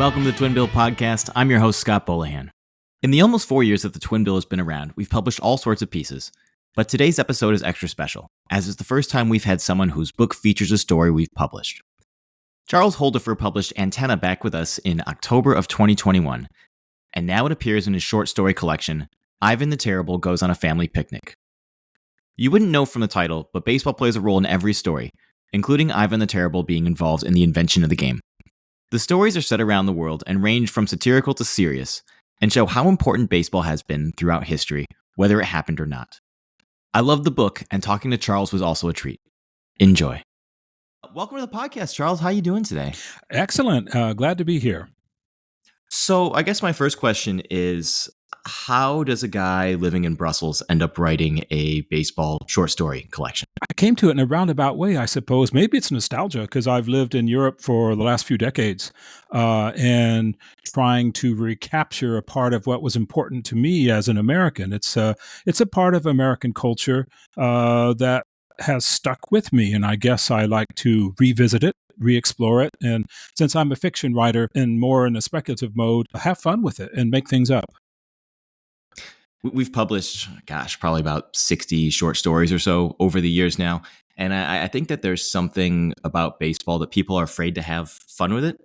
Welcome to the Twin Bill Podcast. I'm your host, Scott Bolohan. In the almost 4 years that the Twin Bill has been around, we've published all sorts of pieces. But today's episode is extra special, as it's the first time we've had someone whose book features a story we've published. Charles Holdefer published Antenna back with us in October of 2021, and now it appears in his short story collection, Ivan the Terrible Goes on a Family Picnic. You wouldn't know from the title, but baseball plays a role in every story, including Ivan the Terrible being involved in the invention of the game. The stories are set around the world and range from satirical to serious, and show how important baseball has been throughout history, whether it happened or not. I love the book, and talking to Charles was also a treat. Enjoy. Welcome to the podcast, Charles. How are you doing today? Excellent. Glad to be here. So I guess my first question is, how does a guy living in Brussels end up writing a baseball short story collection? I came to it in a roundabout way, I suppose. Maybe it's nostalgia because I've lived in Europe for the last few decades and trying to recapture a part of what was important to me as an American. It's a part of American culture that has stuck with me, and I guess I like to revisit it, re-explore it. And since I'm a fiction writer and more in a speculative mode, have fun with it and make things up. We've published, probably about 60 short stories or so over the years now. And I think that there's something about baseball that people are afraid to have fun with it.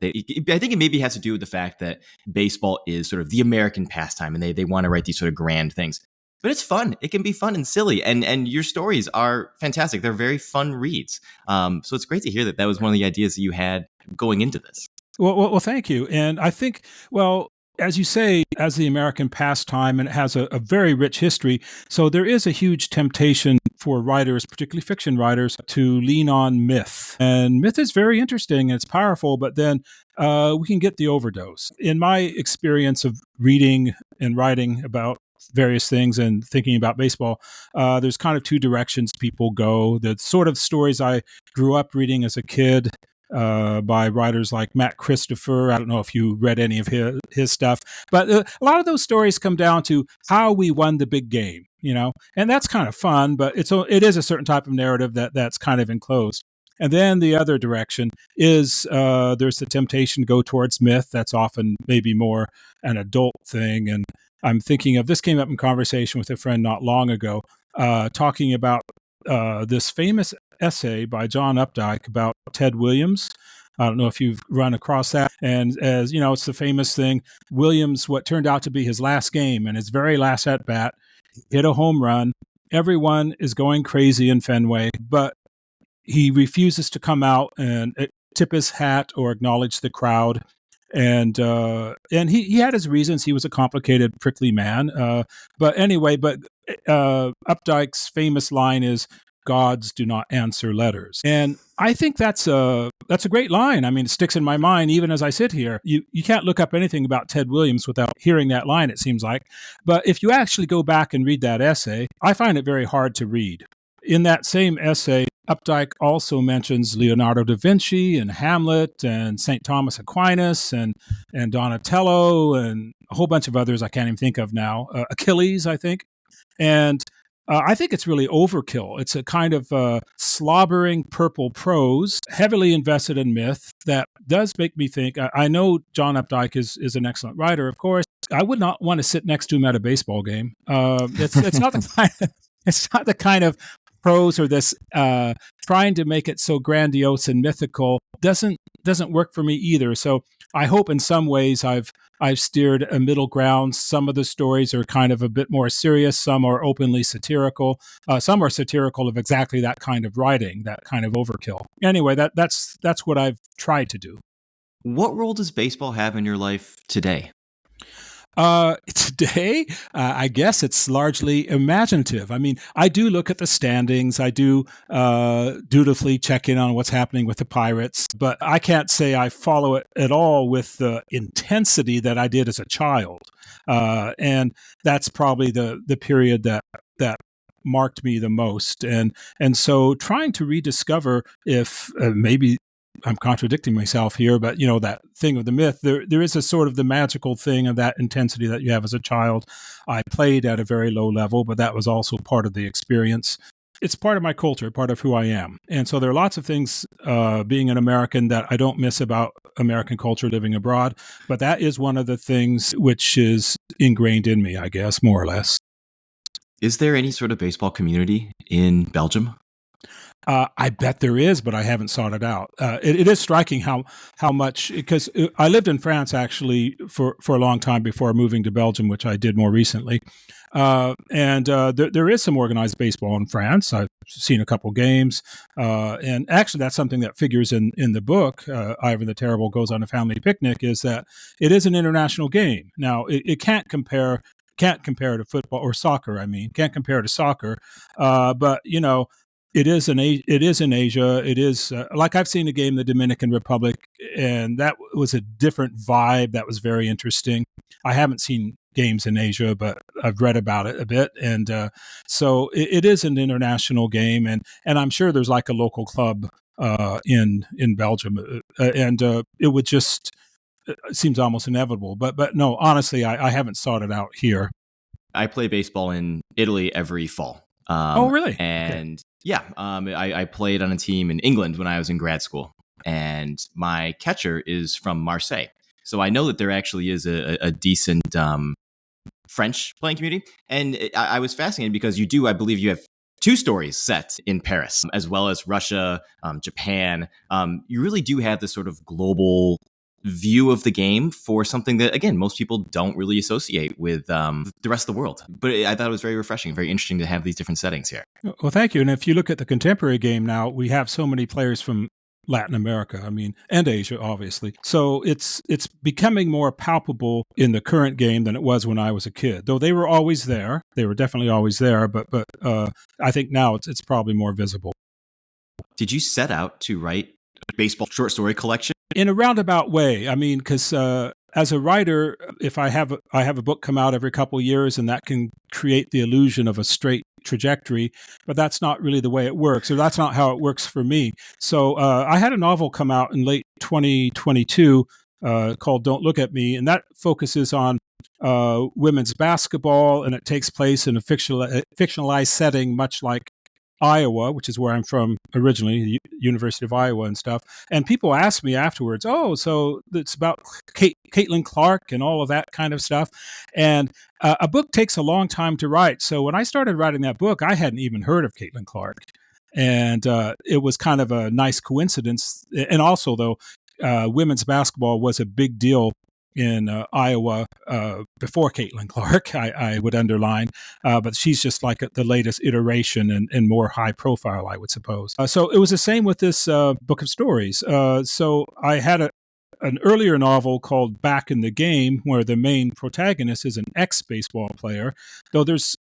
I think it maybe has to do with the fact that baseball is sort of the American pastime, and they want to write these sort of grand things. But it's fun. It can be fun and silly. And your stories are fantastic. They're very fun reads. So it's great to hear that was one of the ideas that you had going into this. Well, thank you. And I think, as you say, as the American pastime, and it has a very rich history, so there is a huge temptation for writers, particularly fiction writers, to lean on myth. And myth is very interesting and it's powerful, but then we can get the overdose. In my experience of reading and writing about various things and thinking about baseball, there's kind of two directions people go. The sort of stories I grew up reading as a kid, by writers like Matt Christopher. I don't know if you read any of his stuff, but a lot of those stories come down to how we won the big game, and that's kind of fun, but it is a certain type of narrative that's kind of enclosed. And then the other direction is there's the temptation to go towards myth. That's often maybe more an adult thing. And I'm thinking of, this came up in conversation with a friend not long ago, talking about this famous essay by John Updike about Ted Williams. I don't know if you've run across that. And as you know, it's the famous thing. Williams, what turned out to be his last game and his very last at bat, hit a home run. Everyone is going crazy in Fenway, but he refuses to come out and tip his hat or acknowledge the crowd. And he had his reasons. He was a complicated, prickly man. But Updike's famous line is, "Gods do not answer letters." And I think that's a great line. I mean, it sticks in my mind even as I sit here. You can't look up anything about Ted Williams without hearing that line, it seems like. But if you actually go back and read that essay, I find it very hard to read. In that same essay, Updike also mentions Leonardo da Vinci and Hamlet and St. Thomas Aquinas and Donatello and a whole bunch of others I can't even think of now. Achilles, I think. And I think it's really overkill. It's a kind of slobbering purple prose, heavily invested in myth, that does make me think. I know John Updike is an excellent writer, of course. I would not want to sit next to him at a baseball game. It's not the kind of prose or this trying to make it so grandiose and mythical doesn't work for me either. So I hope in some ways I've steered a middle ground. Some of the stories are kind of a bit more serious. Some are openly satirical. Some are satirical of exactly that kind of writing, that kind of overkill. Anyway, that's what I've tried to do. What role does baseball have in your life today? Today, I guess it's largely imaginative. I mean, I do look at the standings. I do dutifully check in on what's happening with the Pirates, but I can't say I follow it at all with the intensity that I did as a child. And that's probably the period that marked me the most. And so trying to rediscover if maybe I'm contradicting myself here, but that thing of the myth, there is a sort of the magical thing of that intensity that you have as a child. I played at a very low level, but that was also part of the experience. it's part of my culture, part of who I am. And so there are lots of things being an American that I don't miss about American culture living abroad. But that is one of the things which is ingrained in me, I guess, more or less. Is there any sort of baseball community in Belgium? I bet there is, but I haven't sought it out. It is striking how much, because I lived in France actually for a long time before moving to Belgium, which I did more recently. And there is some organized baseball in France. I've seen a couple games. And actually, that's something that figures in the book, Ivan the Terrible Goes on a Family Picnic, is that it is an international game. Now, it can't compare to football or soccer. I mean, can't compare to soccer. But, you know, it is in Asia. It is like I've seen a game in the Dominican Republic, and that was a different vibe. That was very interesting. I haven't seen games in Asia, but I've read about it a bit, and so it is an international game, and I'm sure there's like a local club in Belgium, and it would just it seems almost inevitable. But no, honestly, I haven't sought it out here. I play baseball in Italy every fall. Oh, really? And okay. Yeah, I played on a team in England when I was in grad school, and my catcher is from Marseille. So I know that there actually is a decent French playing community. And I was fascinated because I believe you have 2 stories set in Paris, as well as Russia, Japan. You really do have this sort of global view of the game for something that, again, most people don't really associate with the rest of the world. But I thought it was very refreshing, very interesting to have these different settings here. Well, thank you. And if you look at the contemporary game now, we have so many players from Latin America, I mean, and Asia, obviously. So it's becoming more palpable in the current game than it was when I was a kid. Though they were always there, they were definitely always there. But I think now it's probably more visible. Did you set out to write a baseball short story collection? In a roundabout way. I mean, because as a writer, if I have a book come out every couple of years, and that can create the illusion of a straight trajectory, but that's not really the way it works, or that's not how it works for me. So I had a novel come out in late 2022 called Don't Look at Me, and that focuses on women's basketball, and it takes place in a fictionalized setting, much like Iowa, which is where I'm from originally, the University of Iowa and stuff. And people ask me afterwards, oh, so it's about Caitlin Clark and all of that kind of stuff. And a book takes a long time to write. So when I started writing that book, I hadn't even heard of Caitlin Clark. And it was kind of a nice coincidence. And also, though, women's basketball was a big deal in Iowa before Caitlin Clark, I would underline, but she's just like the latest iteration and more high profile, I would suppose. So it was the same with this book of stories. So I had an earlier novel called Back in the Game, where the main protagonist is an ex-baseball player, though there's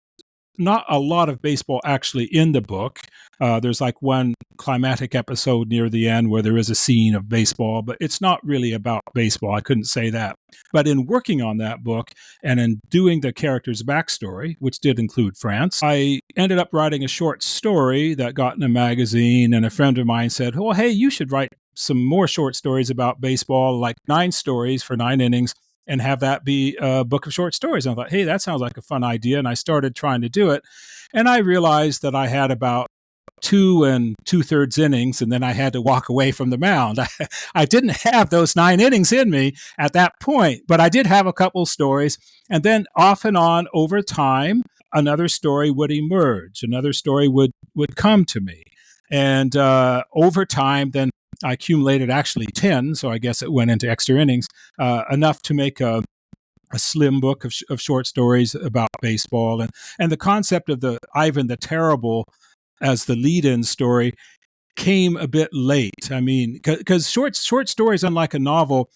not a lot of baseball actually in the book. There's like one climatic episode near the end where there is a scene of baseball, but it's not really about baseball. I couldn't say that. But in working on that book and in doing the character's backstory, which did include France, I ended up writing a short story that got in a magazine, and a friend of mine said, well, hey, you should write some more short stories about baseball, like 9 stories for 9 innings, and have that be a book of short stories. And I thought, hey, that sounds like a fun idea. And I started trying to do it. And I realized that I had about 2 2/3 innings, and then I had to walk away from the mound. I didn't have those 9 innings in me at that point, but I did have a couple stories. And then off and on over time, another story would emerge. Another story would come to me. And over time, then I accumulated actually 10, so I guess it went into extra innings, enough to make a slim book of short stories about baseball. And the concept of the Ivan the Terrible as the lead-in story came a bit late. I mean, because short stories, unlike a novel,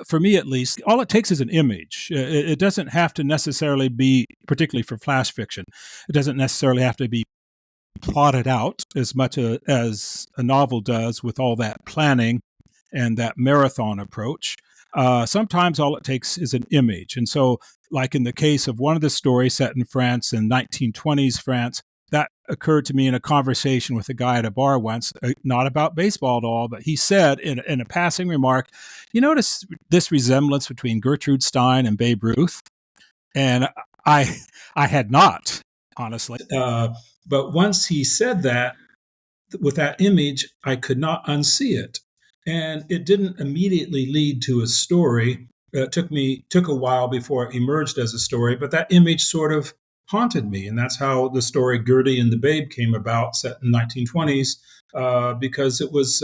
for me at least, all it takes is an image. It doesn't have to necessarily be, particularly for flash fiction, it doesn't necessarily have to be plotted out as much as a novel does, with all that planning and that marathon approach. Sometimes all it takes is an image. And so, like in the case of one of the stories set in France, in 1920s France, that occurred to me in a conversation with a guy at a bar once, not about baseball at all, but he said in a passing remark, you notice this resemblance between Gertrude Stein and Babe Ruth? And I had not. honestly. But once he said that, with that image, I could not unsee it. And it didn't immediately lead to a story. It took a while before it emerged as a story, but that image sort of haunted me. And that's how the story Gertie and the Babe came about, set in 1920s, because it was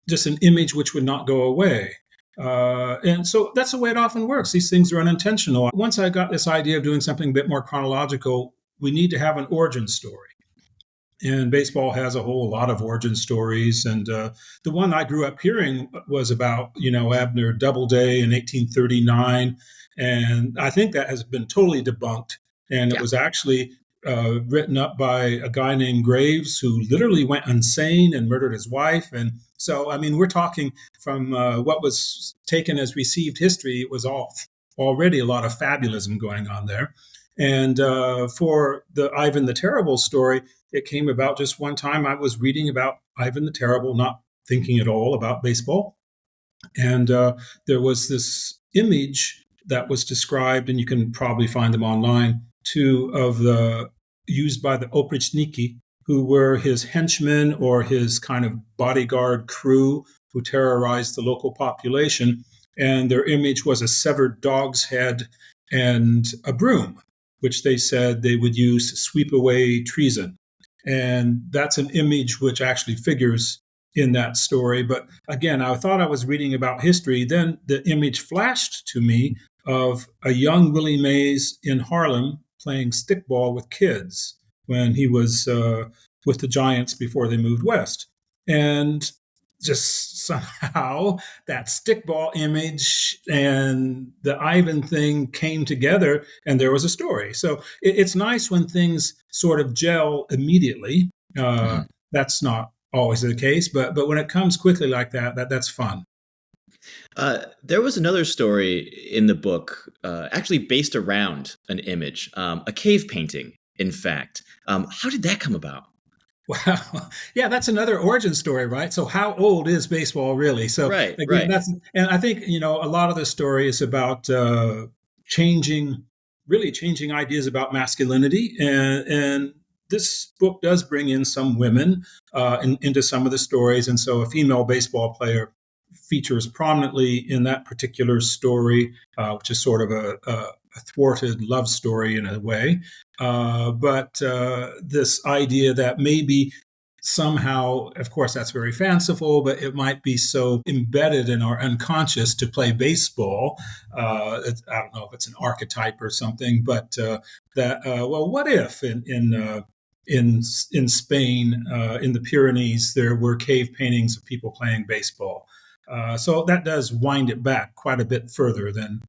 just an image which would not go away. And so that's the way it often works. These things are unintentional. Once I got this idea of doing something a bit more chronological, we need to have an origin story. And baseball has a whole lot of origin stories. And the one I grew up hearing was about, Abner Doubleday in 1839. And I think that has been totally debunked. And it Yeah. was actually written up by a guy named Graves, who literally went insane and murdered his wife. And so, I mean, we're talking from what was taken as received history. It was already a lot of fabulism going on there. And for the Ivan the Terrible story, it came about just one time. I was reading about Ivan the Terrible, not thinking at all about baseball. And there was this image that was described, and you can probably find them online, too, of the used by the Oprichniki, who were his henchmen or his kind of bodyguard crew who terrorized the local population. And their image was a severed dog's head and a broom, which they said they would use to sweep away treason. And that's an image which actually figures in that story. But again, I thought I was reading about history. Then the image flashed to me of a young Willie Mays in Harlem playing stickball with kids when he was with the Giants before they moved west. And just somehow that stickball image and the Ivan thing came together, and there was a story. So it's nice when things sort of gel immediately. Mhm. That's not always the case, but when it comes quickly like that's fun. There was another story in the book, actually based around an image, a cave painting, in fact. How did that come about? Wow. Yeah, that's another origin story, right? So how old is baseball really? So Right, again, right. and I think, a lot of the story is about changing, really changing ideas about masculinity. And this book does bring in some women into some of the stories. And so a female baseball player features prominently in that particular story, which is sort of a thwarted love story in a way. But this idea that maybe somehow, of course, that's very fanciful, but it might be so embedded in our unconscious to play baseball. I don't know if it's an archetype or something, but well, what if in Spain, in the Pyrenees, there were cave paintings of people playing baseball? So that does wind it back quite a bit further than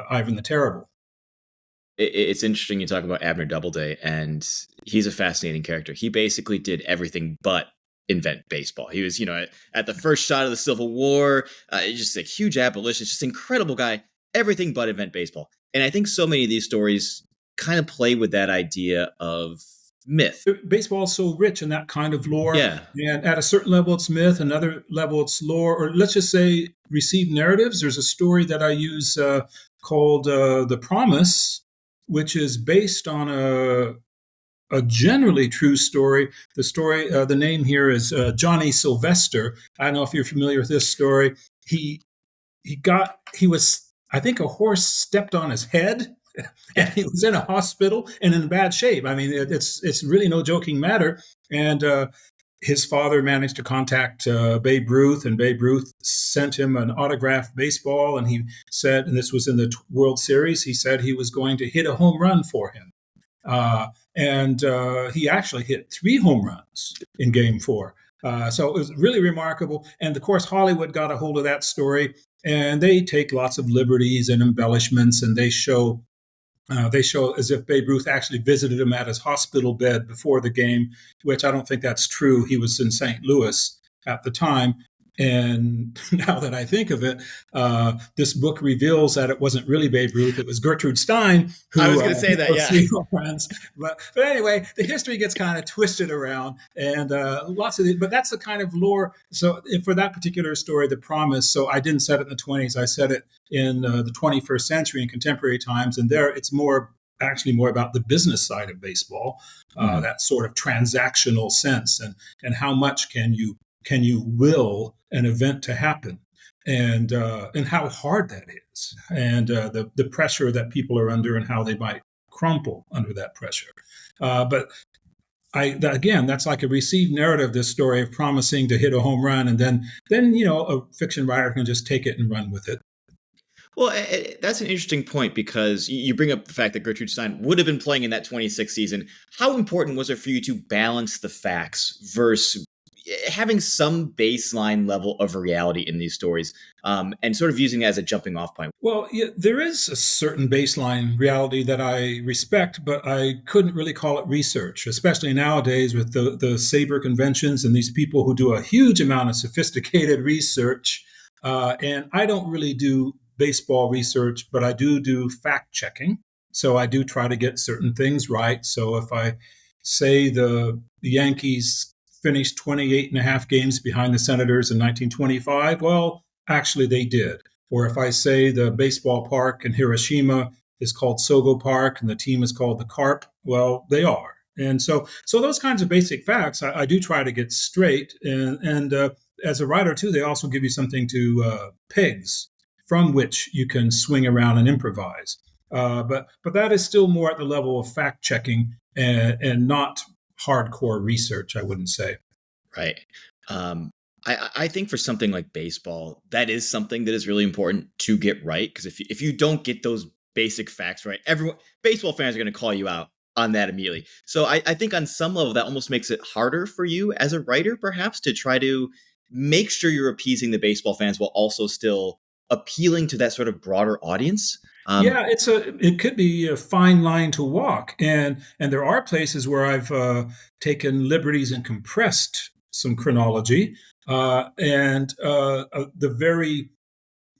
Ivan the Terrible. It's interesting you talk about Abner Doubleday, and he's a fascinating character. He basically did everything but invent baseball. He was, at the first shot of the Civil War, just a huge abolitionist, just incredible guy, everything but invent baseball. And I think so many of these stories kind of play with that idea of myth. Baseball is so rich in that kind of lore, Yeah. and at a certain level it's myth, another level it's lore, or let's just say received narratives. There's a story that I use called The Promise, which is based on a generally true story. The name here is Johnny Sylvester. I don't know if you're familiar with this story. He was, I think, a horse stepped on his head, and Yeah. he was in a hospital and in bad shape. I mean, it's really no joking matter. And his father managed to contact Babe Ruth, and Babe Ruth sent him an autographed baseball. And he said, and this was in the World Series, he said he was going to hit a home run for him. And he actually hit 3 home runs in Game 4. So it was really remarkable. And of course, Hollywood got a hold of that story, and they take lots of liberties and embellishments, and they show as if Babe Ruth actually visited him at his hospital bed before the game, which I don't think that's true. He was in St. Louis at the time. And now that I think of it, this book reveals that it wasn't really Babe Ruth; it was Gertrude Stein I was who going to say that, wrote yeah. 3 home runs. But anyway, the history gets kind of twisted around, and lots of it. But that's the kind of lore. So for that particular story, The Promise. So I didn't set it in the 20s; I set it in the 21st century in contemporary times, and there it's more actually more about the business side of baseball, that sort of transactional sense, and how much can you will an event to happen, and how hard that is, and the pressure that people are under, and how they might crumple under that pressure. But again, that's like a received narrative. This story of promising to hit a home run, and then a fiction writer can just take it and run with it. Well, that's an interesting point because you bring up the fact that Gertrude Stein would have been playing in that 26 season. How important was it for you to balance the facts versus having some baseline level of reality in these stories, and sort of using it as a jumping off point? Well, yeah, there is a certain baseline reality that I respect, but I couldn't really call it research, especially nowadays with the SABR conventions and these people who do a huge amount of sophisticated research. And I don't really do baseball research, but I do fact checking. So I do try to get certain things right. So if I say the Yankees finished 28 and a half games behind the Senators in 1925, well, actually they did. Or if I say the baseball park in Hiroshima is called Sogo Park and the team is called the Carp, well, they are. And so those kinds of basic facts, I do try to get straight. And as a writer, too, they also give you something to pegs from which you can swing around and improvise. But that is still more at the level of fact checking and not hardcore research, I wouldn't say. Right. I think for something like baseball, that is something that is really important to get right. Because if you don't get those basic facts right, baseball fans are going to call you out on that immediately. So I think on some level that almost makes it harder for you as a writer, perhaps, to try to make sure you're appeasing the baseball fans while also still appealing to that sort of broader audience. Yeah, it could be a fine line to walk, and there are places where I've taken liberties and compressed some chronology, and the very,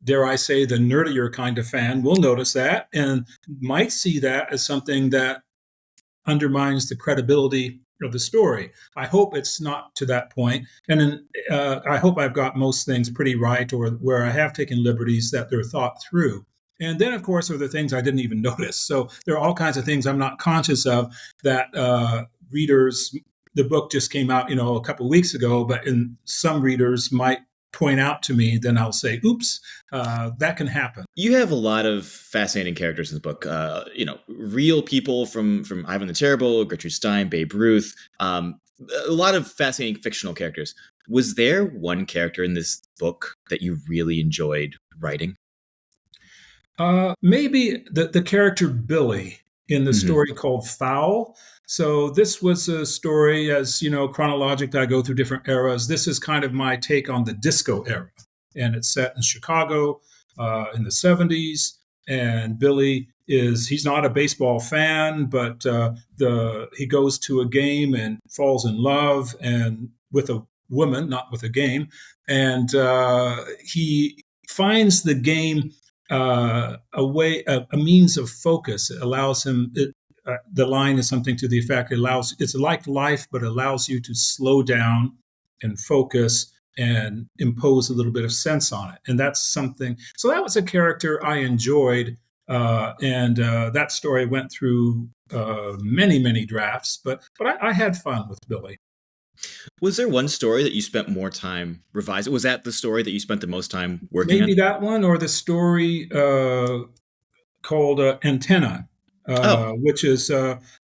dare I say, the nerdier kind of fan will notice that and might see that as something that undermines the credibility of the story. I hope it's not to that point, and then, I hope I've got most things pretty right, or where I have taken liberties that they're thought through. And then, of course, are the things I didn't even notice. So there are all kinds of things I'm not conscious of that readers. The book just came out, a couple of weeks ago, but some readers might point out to me, then I'll say, "Oops, that can happen." You have a lot of fascinating characters in the book. Real people from Ivan the Terrible, Gertrude Stein, Babe Ruth. A lot of fascinating fictional characters. Was there one character in this book that you really enjoyed writing? Maybe the character Billy in the story called Foul. So this was a story, as you know, chronologic. I go through different eras. This is kind of my take on the disco era, and it's set in Chicago in the 70s. And Billy he's not a baseball fan, but he goes to a game and falls in love and with a woman, not with a game, and he finds the game a means of focus. It allows him. The line is something to the effect: it's like life, but allows you to slow down and focus and impose a little bit of sense on it. And that's something. So that was a character I enjoyed, and that story went through many drafts. But I had fun with Billy. Was there one story that you spent more time revising? Was that the story that you spent the most time working on? Maybe that one, or the story called Antenna, Oh, which is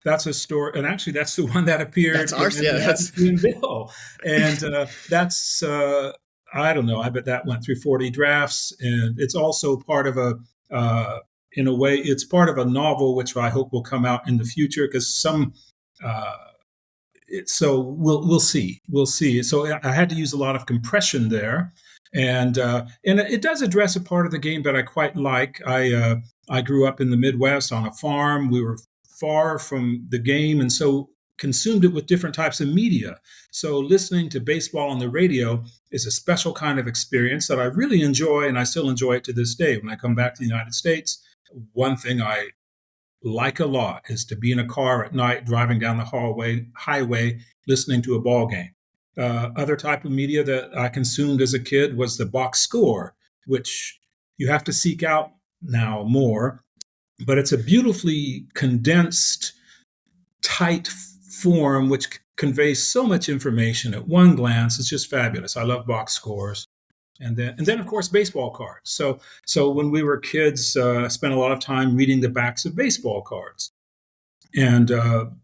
that's a story, and actually that's the one that appeared that's ours. Yeah, that's in Bill, and that's I don't know. I bet that went through 40 drafts, and it's also part of in a way, it's part of a novel which I hope will come out in the future, because some. So we'll see. So I had to use a lot of compression there, and it does address a part of the game that I quite like. I grew up in the Midwest on a farm. We were far from the game, and so consumed it with different types of media. So listening to baseball on the radio is a special kind of experience that I really enjoy, and I still enjoy it to this day. When I come back to the United States, one thing I like a lot is to be in a car at night driving down the highway listening to a ball game. Other type of media that I consumed as a kid was the box score, which you have to seek out now more. but it's a beautifully condensed, tight form which conveys so much information at one glance. It's just fabulous. I love box scores. And then of course baseball cards. So when we were kids, I spent a lot of time reading the backs of baseball cards, and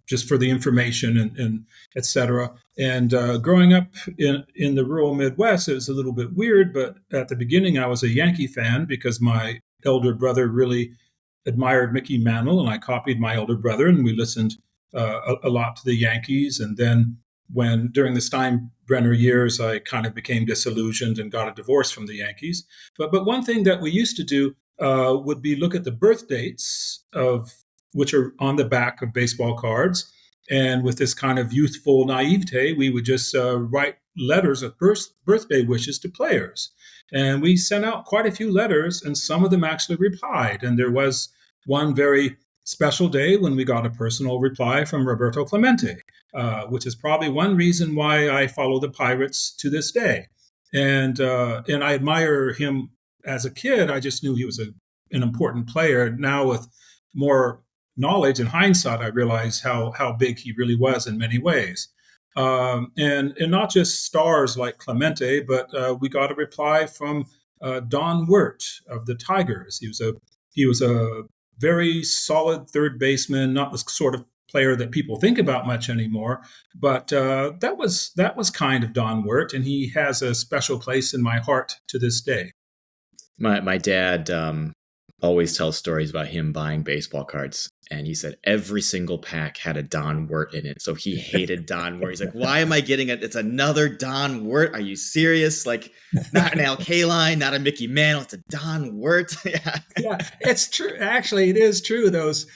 just for the information and et cetera. And growing up in the rural Midwest, it was a little bit weird, but at the beginning, I was a Yankee fan because my elder brother really admired Mickey Mantle, and I copied my elder brother, and we listened a lot to the Yankees. And then when during the Steinbrenner years, I kind of became disillusioned and got a divorce from the Yankees. But one thing that we used to do would be look at the birth dates of which are on the back of baseball cards. And with this kind of youthful naivete, we would just write letters of birthday wishes to players. And we sent out quite a few letters, and some of them actually replied. And there was one very special day when we got a personal reply from Roberto Clemente, which is probably one reason why I follow the Pirates to this day. And I admire him as a kid. I just knew he was an important player. Now with more knowledge and hindsight, I realize how big he really was in many ways. And not just stars like Clemente, but we got a reply from Don Wirt of the Tigers. He was a very solid third baseman, not the sort of player that people think about much anymore. But that was kind of Don Wirt, and he has a special place in my heart to this day. My dad always tells stories about him buying baseball cards. And he said every single pack had a Don Wirt in it. So he hated Don Wirt. He's like, why am I getting it? It's another Don Wirt. Are you serious? Like, not an Al Kaline, not a Mickey Mantle. It's a Don Wirt. Yeah, it's true. Actually, it is true. Those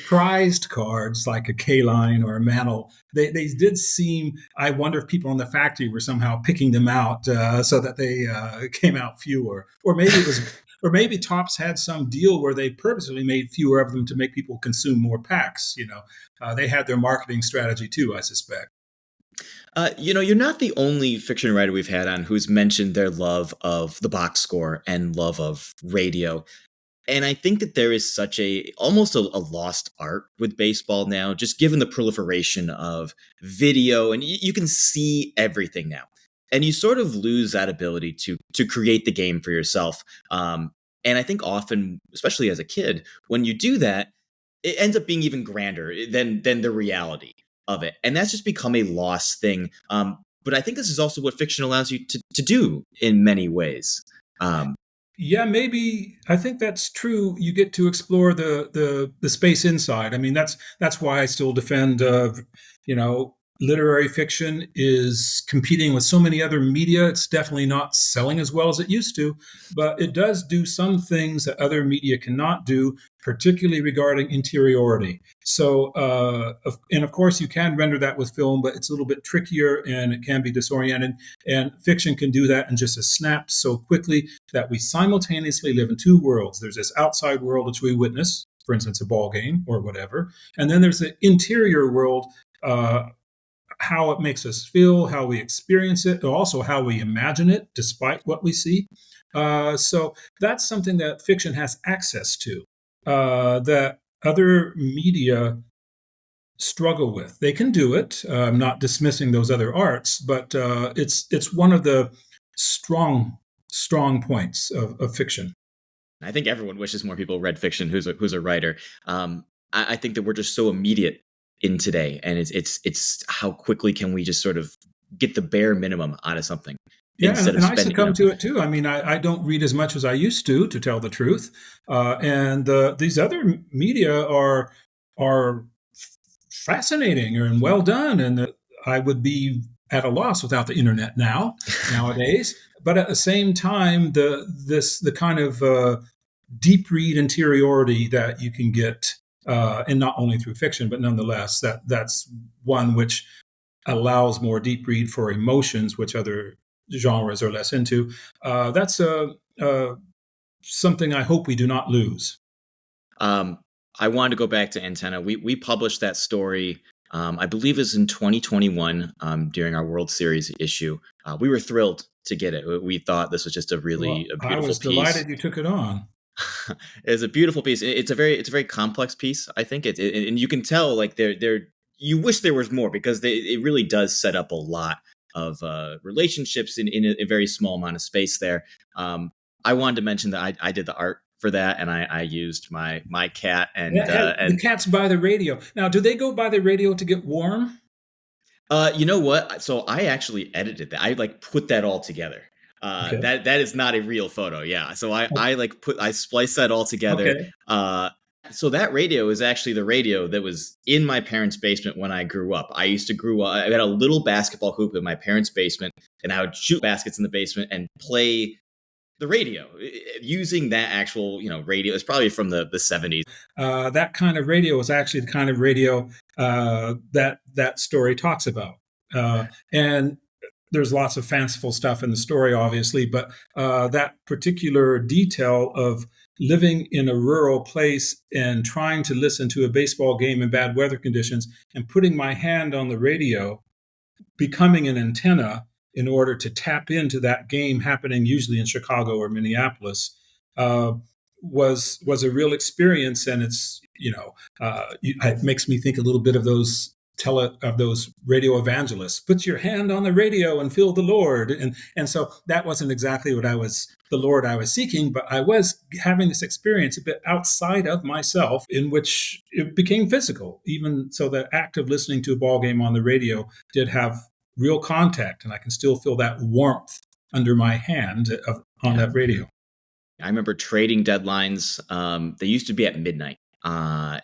prized cards like a Kaline or a Mantle, they did seem. I wonder if people in the factory were somehow picking them out so that they came out fewer, or maybe it was. Or maybe Topps had some deal where they purposely made fewer of them to make people consume more packs. They had their marketing strategy too, I suspect. You're not the only fiction writer we've had on who's mentioned their love of the box score and love of radio. And I think that there is such almost a lost art with baseball now, just given the proliferation of video, and you can see everything now. And you sort of lose that ability to create the game for yourself. And I think often, especially as a kid, when you do that, it ends up being even grander than the reality of it. And that's just become a lost thing. But I think this is also what fiction allows you to do in many ways. Yeah, maybe I think that's true. You get to explore the space inside. I mean, that's why I still defend. Literary fiction is competing with so many other media. It's definitely not selling as well as it used to, but it does do some things that other media cannot do, particularly regarding interiority. So, and of course, you can render that with film, but it's a little bit trickier and it can be disoriented. And fiction can do that in just a snap so quickly that we simultaneously live in two worlds. There's this outside world which we witness, for instance, a ball game or whatever, and then there's the interior world. How it makes us feel, how we experience it, also how we imagine it, despite what we see. So that's something that fiction has access to, that other media struggle with. They can do it. I'm not dismissing those other arts, but it's one of the strong points of fiction. I think everyone wishes more people read fiction who's a writer. I think that we're just so immediate in today, and it's how quickly can we just sort of get the bare minimum out of something. Yeah, and I succumb to it too. I mean, I don't read as much as I used to tell the truth. And these other media are fascinating and well done, and I would be at a loss without the internet nowadays. But at the same time, the kind of deep read interiority that you can get, and not only through fiction, but nonetheless, that's one which allows more deep read for emotions, which other genres are less into. That's something I hope we do not lose. I wanted to go back to Antenna. We published that story, I believe it was in 2021 during our World Series issue. We were thrilled to get it. We thought this was just a beautiful piece. I was delighted you took it on. It's a beautiful piece. It's a very complex piece. I think and you can tell like they're you wish there was more because it really does set up a lot of relationships in a very small amount of space there. I wanted to mention that I did the art for that, and I used my cat The and cats by the radio. Now, do they go by the radio to get warm? you know what? So I actually edited that. I like put that all together. Okay. That is not a real photo. Yeah. So I like I spliced that all together. Okay. So that radio is actually the radio that was in my parents' basement when I grew up. I used to grew up. I had a little basketball hoop in my parents' basement, and I would shoot baskets in the basement and play the radio using that actual radio. It's probably from the 70s. That kind of radio is actually the kind of radio that story talks about. And there's lots of fanciful stuff in the story, obviously, but that particular detail of living in a rural place and trying to listen to a baseball game in bad weather conditions and putting my hand on the radio, becoming an antenna in order to tap into that game happening usually in Chicago or Minneapolis, uh, was a real experience. And it's it makes me think a little bit of those radio evangelists. Put your hand on the radio and feel the Lord. And so that wasn't exactly the Lord I was seeking, but I was having this experience a bit outside of myself in which it became physical. Even so, the act of listening to a ball game on the radio did have real contact, and I can still feel that warmth under my hand on Yeah. that radio. I remember trading deadlines. They used to be at midnight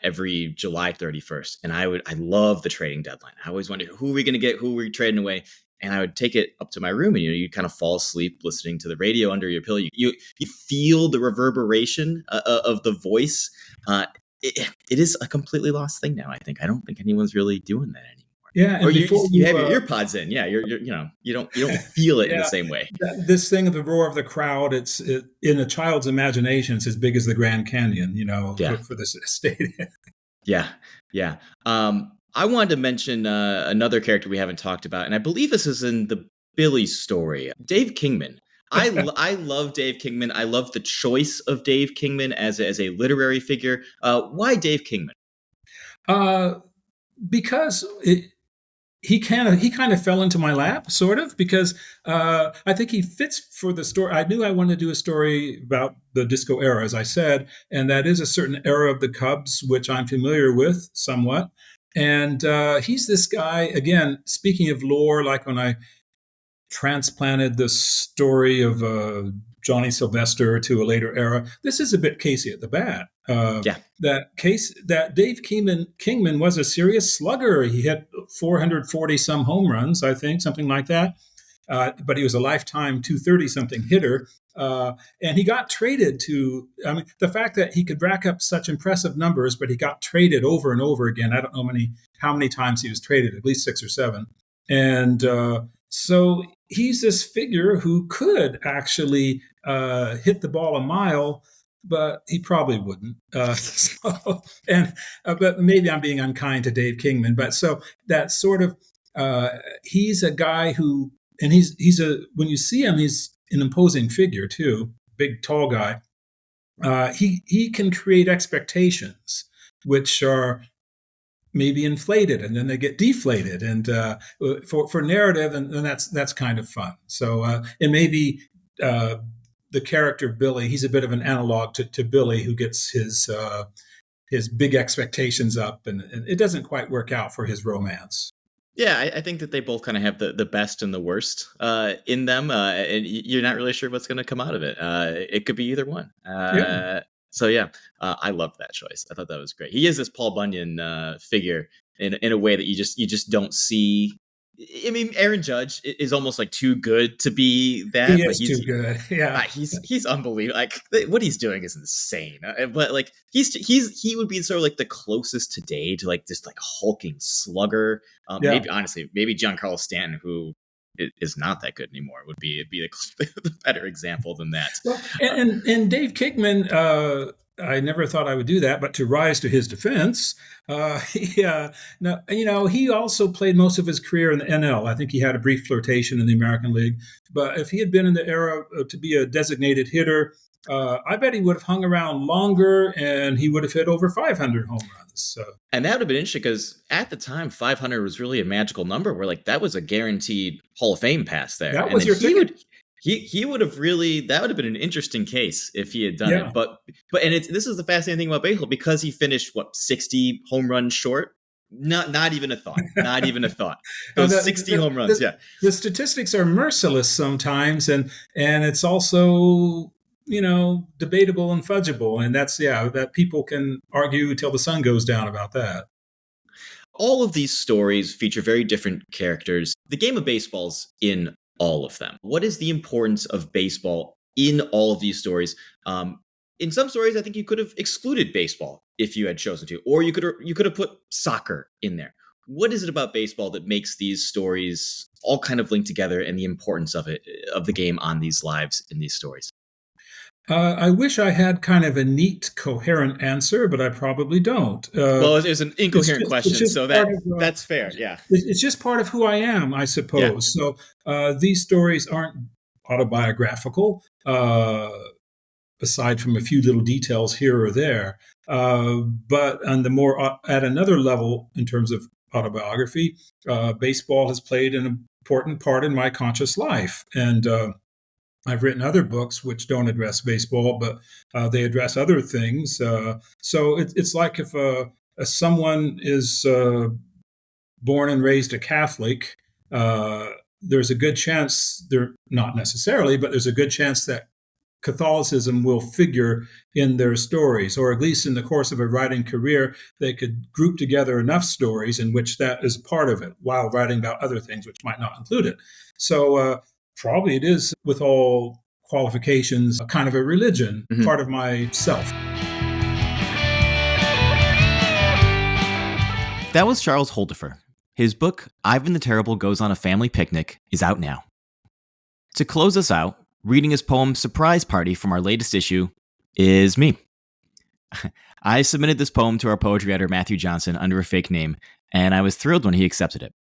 every July 31st, and I love the trading deadline. I always wondered who are we going to get, who are we trading away, and I would take it up to my room, and you kind of fall asleep listening to the radio under your pillow. You feel the reverberation of the voice. It is a completely lost thing now. I don't think anyone's really doing that anymore. Yeah, Or and before you you, have your ear pods in. Yeah, you don't feel it in the yeah, same way. this thing of the roar of the crowd, in a child's imagination, it's as big as the Grand Canyon, Yeah. for this stadium. Yeah, yeah. I wanted to mention another character we haven't talked about, and I believe this is in the Billy story. Dave Kingman. I love Dave Kingman. I love the choice of Dave Kingman as a literary figure. Why Dave Kingman? Because he kind of fell into my lap, sort of, because I think he fits for the story. I knew I wanted to do a story about the disco era, as I said, and that is a certain era of the Cubs, which I'm familiar with somewhat. And he's this guy, again, speaking of lore, like when I transplanted the story of Johnny Sylvester to a later era. This is a bit Casey at the bat. Yeah, That Dave Kingman was a serious slugger. He had 440 some home runs, I think, something like that. But he was a lifetime 230 something hitter. And he got traded the fact that he could rack up such impressive numbers, but he got traded over and over again. I don't know how many times he was traded, at least 6 or 7. And so he's this figure who could actually hit the ball a mile, but he probably wouldn't. But maybe I'm being unkind to Dave Kingman. But so that sort of he's a guy who, and when you see him, he's an imposing figure too, big tall guy. He can create expectations which are maybe inflated and then they get deflated, and for narrative, and that's kind of fun. So and maybe the character Billy, he's a bit of an analog to Billy, who gets his big expectations up, and it doesn't quite work out for his romance. yeah. I think that they both kind of have the best and the worst in them, and you're not really sure what's going to come out of it. It could be either one. Yeah. So yeah, I love that choice. I thought that was great. He is this Paul Bunyan figure in a way that you just don't see. I mean, Aaron Judge is almost like too good to be that, He but is too good. Yeah. he's unbelievable. Like what he's doing is insane. But like he would be sort of like the closest today to like this like hulking slugger. Yeah. Maybe honestly, maybe Giancarlo Stanton, who is not that good anymore, would be the better example than that. Well, and Dave Kingman, I never thought I would do that, but to rise to his defense, he also played most of his career in the NL. I think he had a brief flirtation in the American League, but if he had been in the era to be a designated hitter, I bet he would have hung around longer, and he would have hit over 500 home runs. So. And that would have been interesting because at the time, 500 was really a magical number where like that was a guaranteed Hall of Fame pass there. That was your ticket. He would have really, that would have been an interesting case if he had done it. But this is the fascinating thing about baseball because he finished 60 home runs short. Not even a thought. Not even a thought. Those 60 home runs. The statistics are merciless sometimes, and it's also debatable and fudgeable, and that's that people can argue till the sun goes down about that. All of these stories feature very different characters. The game of baseball's in all of them. What is the importance of baseball in all of these stories? In some stories, I think you could have excluded baseball if you had chosen to, or you could have put soccer in there. What is it about baseball that makes these stories all kind of linked together, and the importance of the game on these lives in these stories? I wish I had kind of a neat, coherent answer, but I probably don't. Well, it's an incoherent question, so that's fair. Yeah, it's just part of who I am, I suppose. Yeah. So these stories aren't autobiographical, aside from a few little details here or there. But on the more at another level, in terms of autobiography, baseball has played an important part in my conscious life, and I've written other books which don't address baseball, but they address other things. So it's like if someone is born and raised a Catholic, there's a good chance, not necessarily, but there's a good chance that Catholicism will figure in their stories, or at least in the course of a writing career, they could group together enough stories in which that is part of it, while writing about other things which might not include it. So probably it is, with all qualifications, a kind of a religion, part of myself. That was Charles Holdefer. His book, Ivan the Terrible Goes on a Family Picnic, is out now. To close us out, reading his poem Surprise Party from our latest issue is me. I submitted this poem to our poetry editor Matthew Johnson under a fake name, and I was thrilled when he accepted it.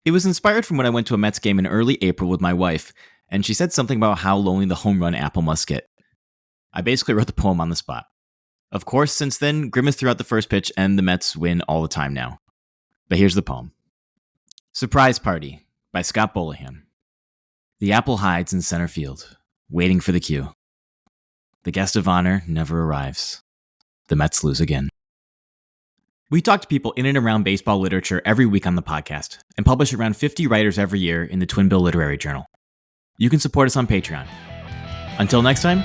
It was inspired from when I went to a Mets game in early April with my wife, and she said something about how lonely the home run apple must get. I basically wrote the poem on the spot. Of course, since then, Grimace threw out the first pitch, and the Mets win all the time now. But here's the poem. Surprise Party by Scott Bolohan. The apple hides in center field, waiting for the cue. The guest of honor never arrives. The Mets lose again. We talk to people in and around baseball literature every week on the podcast and publish around 50 writers every year in the Twin Bill Literary Journal. You can support us on Patreon. Until next time,